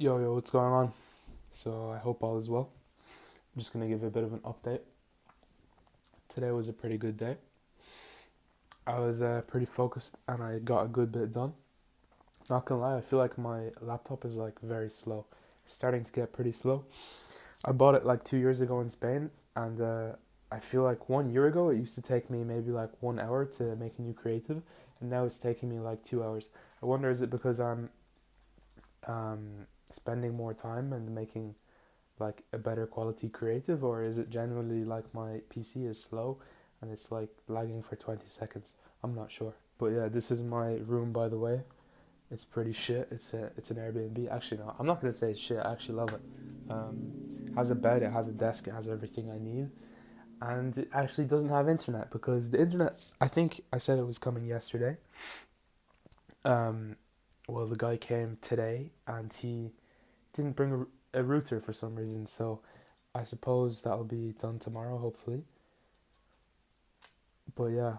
Yo, what's going on? So, I hope all is well. I'm just gonna give a bit of an update. Today was a pretty good day. I was pretty focused and I got a good bit done. Not gonna lie, I feel like my laptop is like very slow. It's starting to get pretty slow. I bought it like 2 years ago in Spain, and I feel like 1 year ago it used to take me maybe like 1 hour to make a new creative, and now it's taking me like 2 hours. I wonder, is it because I'm spending more time and making like a better quality creative, or is it generally like my PC is slow and it's like lagging for 20 seconds? I'm not sure. But yeah, this is my room, by the way. It's pretty shit. It's an Airbnb. Actually, no, I'm not gonna say it's shit. I actually love it. Has a bed, it has a desk, it has everything I need, and it actually doesn't have internet because the internet. I think I said it was coming yesterday. Um, well, the guy came today and he didn't bring a router for some reason, so I suppose that'll be done tomorrow, hopefully. But yeah,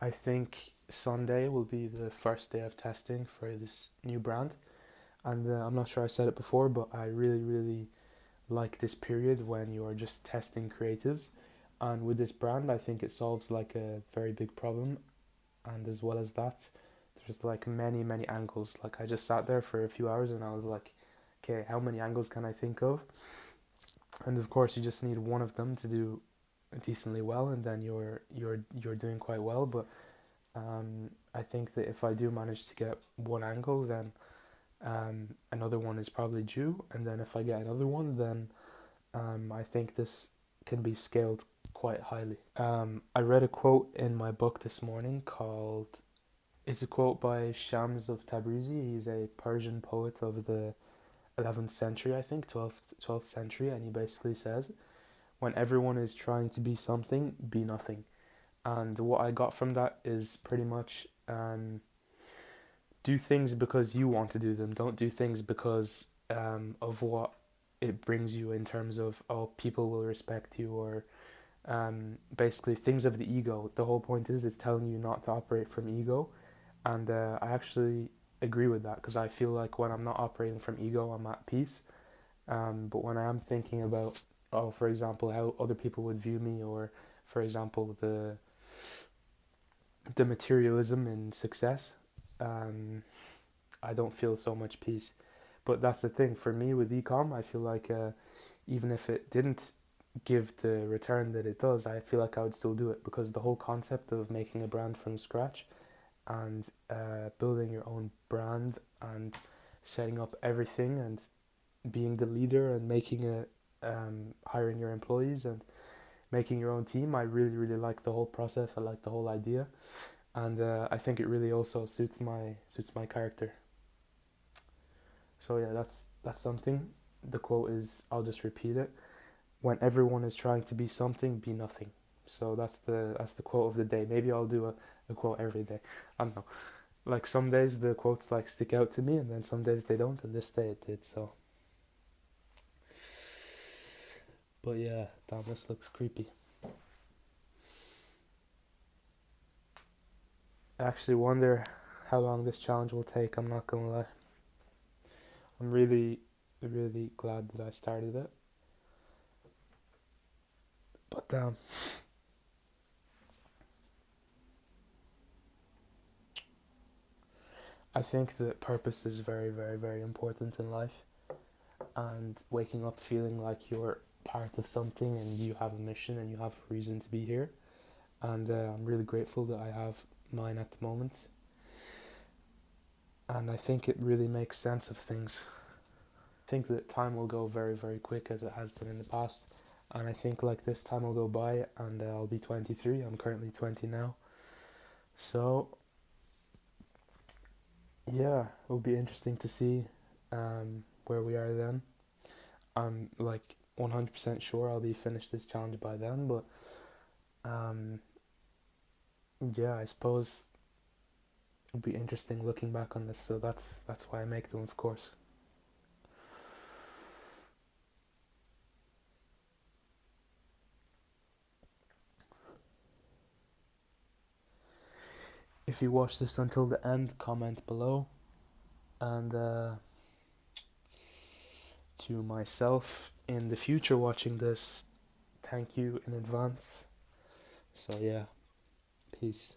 I think Sunday will be the first day of testing for this new brand. And I'm not sure I said it before, but I really, really like this period when you are just testing creatives. And with this brand, I think it solves like a very big problem. And as well as that, there's like many, many angles. Like I just sat there for a few hours and I was like, okay, how many angles can I think of? And of course, you just need one of them to do decently well, and then you're doing quite well. But I think that if I do manage to get one angle, then another one is probably due, and then if I get another one, then I think this can be scaled quite highly. I read a quote in my book this morning called. It's a quote by Shams of Tabrizi. He's a Persian poet of the 11th century, I think, 12th century, and he basically says, when everyone is trying to be something, be nothing. And what I got from that is pretty much do things because you want to do them. Don't do things because of what it brings you in terms of, oh, people will respect you, or basically things of the ego. The whole point is telling you not to operate from ego. And I actually agree with that because I feel like when I'm not operating from ego, I'm at peace. But when I am thinking about, oh, for example, how other people would view me, or for example, the materialism in success, um, I don't feel so much peace. But that's the thing for me with ecom. I feel like even if it didn't give the return that it does, I feel like I would still do it because the whole concept of making a brand from scratch and building your own brand and setting up everything and being the leader and making a hiring your employees and making your own team. I really really like the whole process. I like the whole idea, and I think it really also suits my character. So yeah, that's something. The quote is, I'll just repeat it: when everyone is trying to be something, be nothing. So that's the quote of the day. Maybe I'll do a quote every day. I don't know. Like some days the quotes like stick out to me, and then some days they don't. And this day it did. So, but yeah, damn, this looks creepy. I actually wonder how long this challenge will take. I'm not gonna lie. I'm really, really glad that I started it. But I think that purpose is very, very, very important in life. And waking up feeling like you're part of something and you have a mission and you have a reason to be here. And I'm really grateful that I have mine at the moment. And I think it really makes sense of things. I think that time will go very, very quick as it has done in the past. And I think like this time will go by and I'll be 23. I'm currently 20 now. So yeah, it will be interesting to see where we are then. I'm like 100% sure I'll be finished this challenge by then, but um, yeah, I suppose it'll be interesting looking back on this. So that's why I make them, of course. If you watch this until the end, comment below, and to myself in the future watching this, thank you in advance. So yeah, peace.